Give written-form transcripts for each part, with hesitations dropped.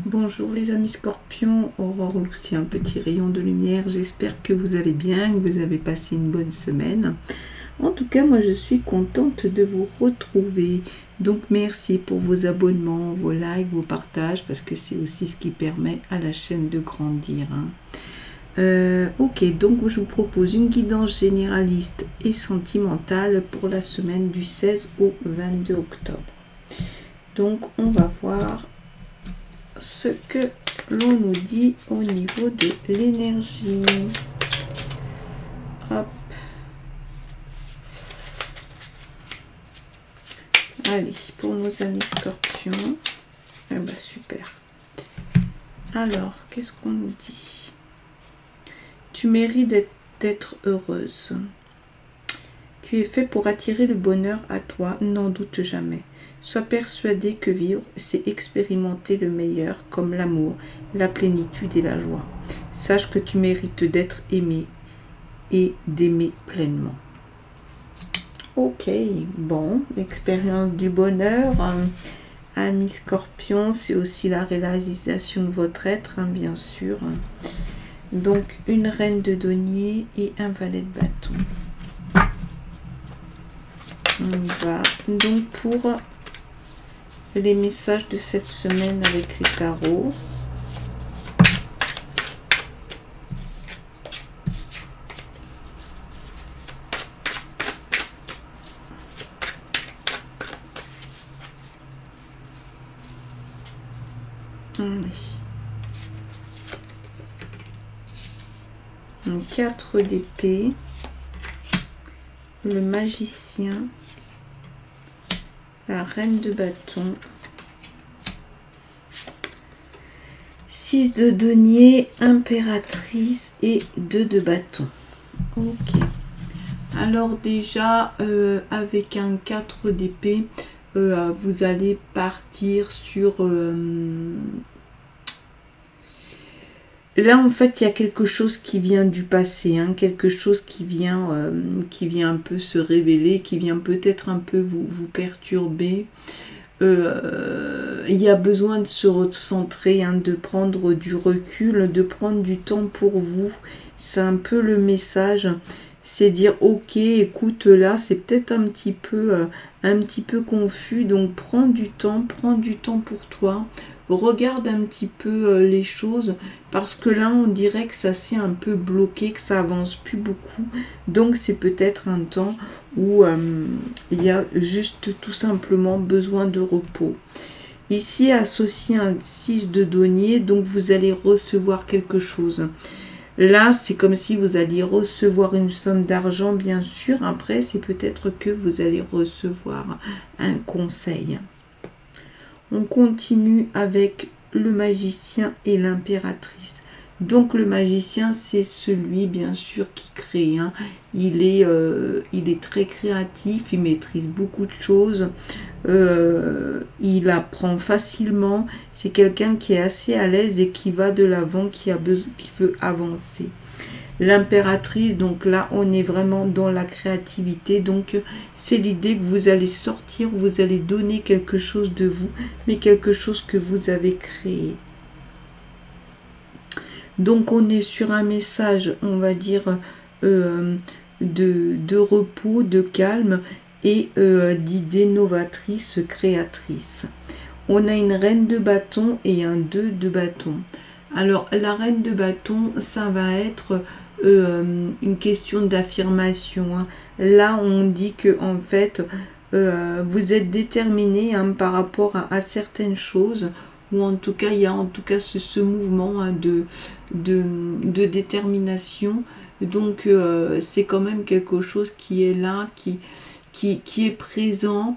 Bonjour les amis scorpions, Aurore Lucie, un petit rayon de lumière. J'espère que vous allez bien, que vous avez passé une bonne semaine. En tout cas, moi je suis contente de vous retrouver. Donc merci pour vos abonnements, vos likes, vos partages, parce que c'est aussi ce qui permet à la chaîne de grandir. Ok, donc je vous propose une guidance généraliste et sentimentale pour la semaine du 16 au 22 octobre. Donc on va voir ce que l'on nous dit au niveau de l'énergie. Hop. Allez, pour nos amis scorpions. Eh ben, super. Alors, qu'est-ce qu'on nous dit? Tu mérites d'être heureuse. Tu es fait pour attirer le bonheur à toi, n'en doute jamais. Sois persuadé que vivre, c'est expérimenter le meilleur, comme l'amour, la plénitude et la joie. Sache que tu mérites d'être aimé et d'aimer pleinement. Ok, bon, expérience du bonheur. Ami Scorpion, c'est aussi la réalisation de votre être, hein, bien sûr. Donc, une reine de denier et un valet de bâton. On va donc pour les messages de cette semaine avec les tarots. Oui. 4 d'épée, le magicien, la reine de bâton, 6 de denier, impératrice et 2 de bâton. Ok. Alors déjà, avec un 4 d'épée, vous allez partir sur... Là, en fait, il y a quelque chose qui vient du passé, hein, quelque chose qui vient un peu se révéler, qui vient peut-être un peu vous perturber. Il y a besoin de se recentrer, hein, de prendre du recul, de prendre du temps pour vous. C'est un peu le message. C'est dire, ok, écoute, là, c'est peut-être un petit peu confus. Donc, prends du temps pour toi. Regarde un petit peu les choses, parce que là on dirait que ça s'est un peu bloqué, que ça avance plus beaucoup. Donc c'est peut-être un temps où il y a juste tout simplement besoin de repos. Ici associé à un 6 de denier, donc vous allez recevoir quelque chose. Là c'est comme si vous alliez recevoir une somme d'argent, bien sûr. Après c'est peut-être que vous allez recevoir un conseil. On continue avec le magicien et l'impératrice. Donc le magicien, c'est celui, bien sûr, qui crée. Hein. Il est très créatif, il maîtrise beaucoup de choses. Il apprend facilement. C'est quelqu'un qui est assez à l'aise et qui va de l'avant, qui veut avancer. L'impératrice, donc là on est vraiment dans la créativité, donc c'est l'idée que vous allez sortir, vous allez donner quelque chose de vous, mais quelque chose que vous avez créé. Donc on est sur un message, on va dire, de repos, de calme et d'idées novatrices, créatrices. On a une reine de bâton et un 2 de bâton. Alors la reine de bâton, ça va être une question d'affirmation. Hein. Là, on dit que en fait, vous êtes déterminé, hein, par rapport à certaines choses, ou en tout cas, il y a en tout cas ce mouvement, hein, de détermination. Donc, c'est quand même quelque chose qui est là, qui est présent.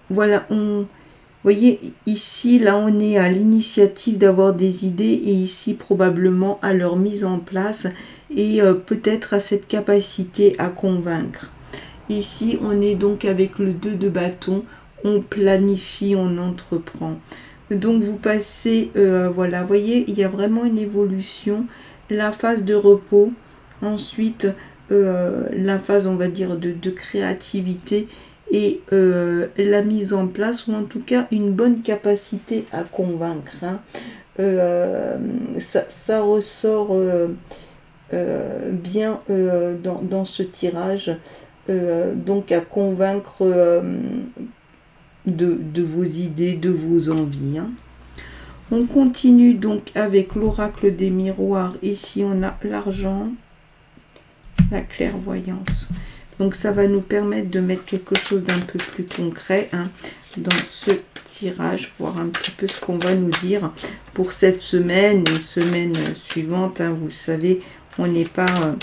Voilà, vous voyez, ici, là, on est à l'initiative d'avoir des idées et ici, probablement, à leur mise en place et peut-être à cette capacité à convaincre. Ici, on est donc avec le 2 de bâton, on planifie, on entreprend. Donc, vous passez, voilà, vous voyez, il y a vraiment une évolution, la phase de repos, ensuite, la phase, on va dire, de créativité et la mise en place, ou en tout cas une bonne capacité à convaincre. Hein. Ça ressort bien dans ce tirage, donc à convaincre de vos idées, de vos envies. Hein. On continue donc avec l'oracle des miroirs. Ici, on a l'argent, la clairvoyance. Donc, ça va nous permettre de mettre quelque chose d'un peu plus concret hein, dans ce tirage, voir un petit peu ce qu'on va nous dire pour cette semaine et semaine suivante. Hein, vous le savez, on n'est pas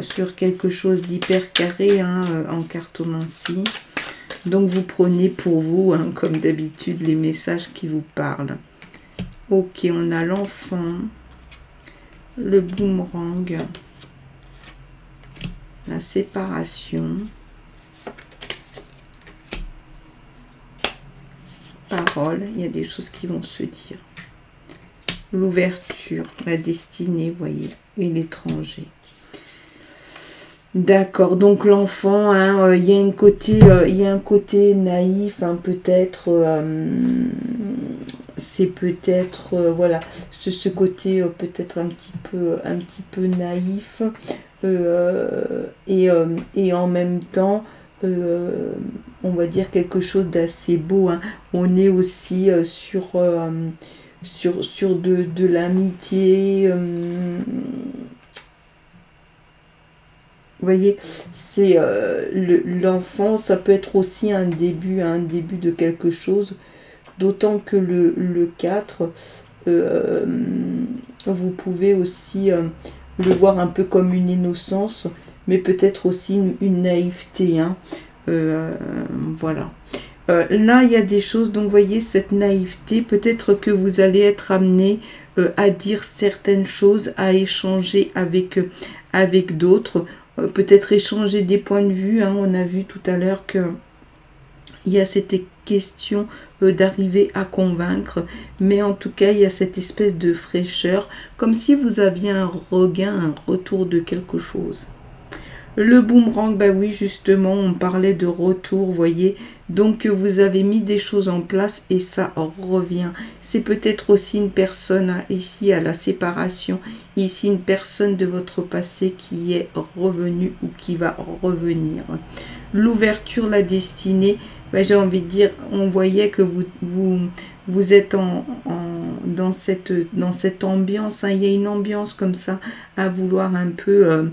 sur quelque chose d'hyper carré hein, en cartomancie. Donc, vous prenez pour vous, hein, comme d'habitude, les messages qui vous parlent. Ok, on a l'enfant, le boomerang, la séparation, parole, il y a des choses qui vont se dire. L'ouverture, la destinée, vous voyez, et l'étranger. D'accord, donc l'enfant, hein, il y a un côté naïf, hein, peut-être, c'est peut-être, voilà, ce côté peut-être un petit peu naïf, et en même temps, on va dire quelque chose d'assez beau. Hein. On est aussi sur de l'amitié. Vous voyez, c'est l'enfant, ça peut être aussi un début de quelque chose, d'autant que le 4, vous pouvez aussi le voir un peu comme une innocence, mais peut-être aussi une naïveté. Hein. Voilà. Là, il y a des choses, donc vous voyez, cette naïveté, peut-être que vous allez être amené à dire certaines choses, à échanger avec d'autres, peut-être échanger des points de vue. Hein. On a vu tout à l'heure que il y a cette question d'arriver à convaincre, mais en tout cas, il y a cette espèce de fraîcheur, comme si vous aviez un regain, un retour de quelque chose. Le boomerang, bah oui, justement, on parlait de retour, vous voyez. Donc, vous avez mis des choses en place et ça revient. C'est peut-être aussi une personne, hein, ici, à la séparation. Ici, une personne de votre passé qui est revenue ou qui va revenir. L'ouverture, la destinée, bah, j'ai envie de dire, on voyait que vous êtes dans cette ambiance. Hein. Il y a une ambiance comme ça à vouloir un peu...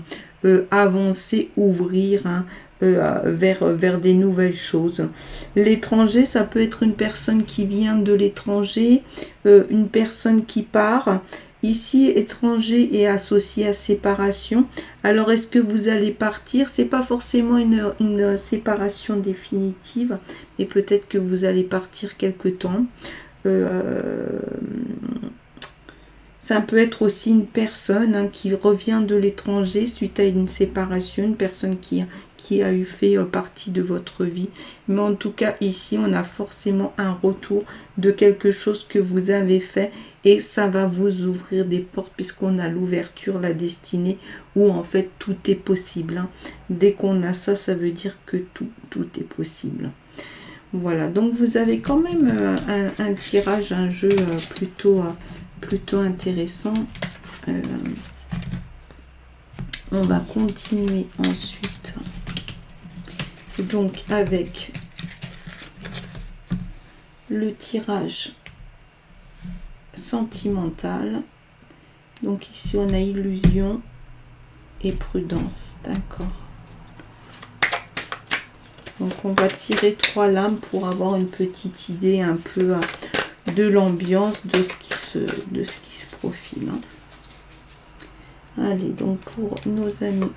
avancer, ouvrir hein, vers des nouvelles choses. L'étranger, ça peut être une personne qui vient de l'étranger, une personne qui part. Ici, étranger est associé à séparation. Alors, est-ce que vous allez partir? C'est pas forcément une séparation définitive, mais peut-être que vous allez partir quelque temps. Ça peut être aussi une personne hein, qui revient de l'étranger suite à une séparation, une personne qui a fait partie de votre vie. Mais en tout cas, ici, on a forcément un retour de quelque chose que vous avez fait et ça va vous ouvrir des portes puisqu'on a l'ouverture, la destinée, où en fait, tout est possible. Hein. Dès qu'on a ça, ça veut dire que tout est possible. Voilà, donc vous avez quand même un tirage, un jeu plutôt intéressant. On va continuer ensuite donc avec le tirage sentimental. Donc ici on a illusion et prudence, d'accord. Donc on va tirer 3 lames pour avoir une petite idée un peu de l'ambiance de ce qui se profile. Hein. Allez, donc pour nos amis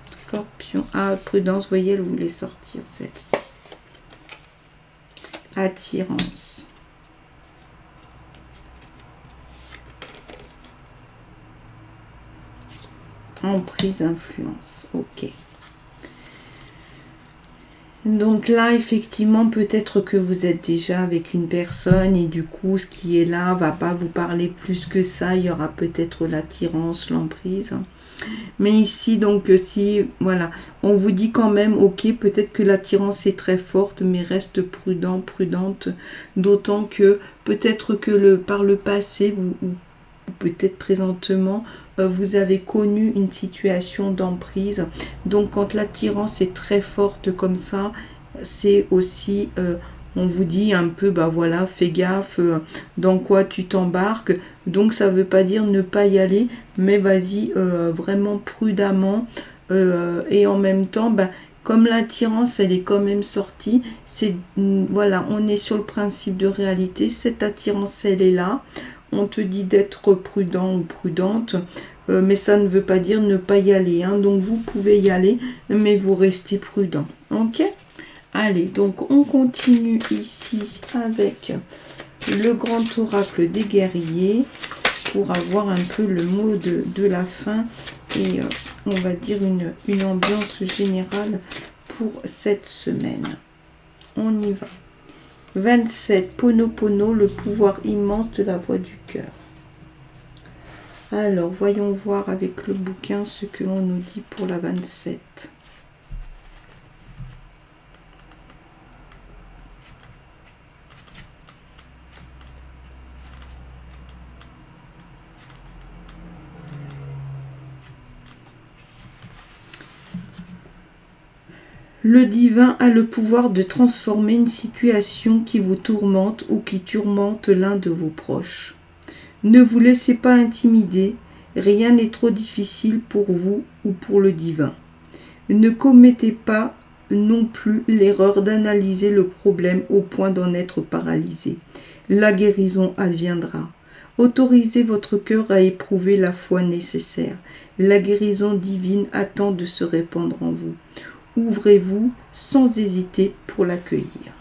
Scorpion. Ah, prudence, vous voyez, elle voulait sortir celle-ci. Attirance. Emprise, influence. Ok. Donc là, effectivement, peut-être que vous êtes déjà avec une personne et du coup, ce qui est là va pas vous parler plus que ça. Il y aura peut-être l'attirance, l'emprise. Mais ici, donc, si, voilà, on vous dit quand même, ok, peut-être que l'attirance est très forte, mais reste prudent, prudente, d'autant que peut-être que par le passé, ou peut-être présentement, vous avez connu une situation d'emprise. Donc, quand l'attirance est très forte comme ça, c'est aussi... on vous dit un peu, bah voilà, fais gaffe, dans quoi tu t'embarques. Donc ça veut pas dire ne pas y aller, mais vas-y vraiment prudemment. Et en même temps, bah, comme l'attirance, elle est quand même sortie, c'est voilà, on est sur le principe de réalité. Cette attirance, elle est là. On te dit d'être prudent ou prudente. Mais ça ne veut pas dire ne pas y aller. Hein. Donc vous pouvez y aller, mais vous restez prudent. Ok ? Allez, donc on continue ici avec le grand oracle des guerriers pour avoir un peu le mot de la fin et on va dire une ambiance générale pour cette semaine. On y va. 27, Ponopono, le pouvoir immense de la voix du cœur. Alors, voyons voir avec le bouquin ce que l'on nous dit pour la 27. Le divin a le pouvoir de transformer une situation qui vous tourmente ou qui tourmente l'un de vos proches. Ne vous laissez pas intimider, rien n'est trop difficile pour vous ou pour le divin. Ne commettez pas non plus l'erreur d'analyser le problème au point d'en être paralysé. La guérison adviendra. Autorisez votre cœur à éprouver la foi nécessaire. La guérison divine attend de se répandre en vous. Ouvrez-vous sans hésiter pour l'accueillir.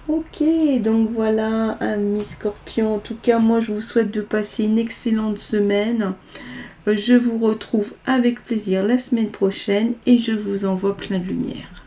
Ok, donc voilà, amis scorpions. En tout cas, moi, je vous souhaite de passer une excellente semaine. Je vous retrouve avec plaisir la semaine prochaine et je vous envoie plein de lumière.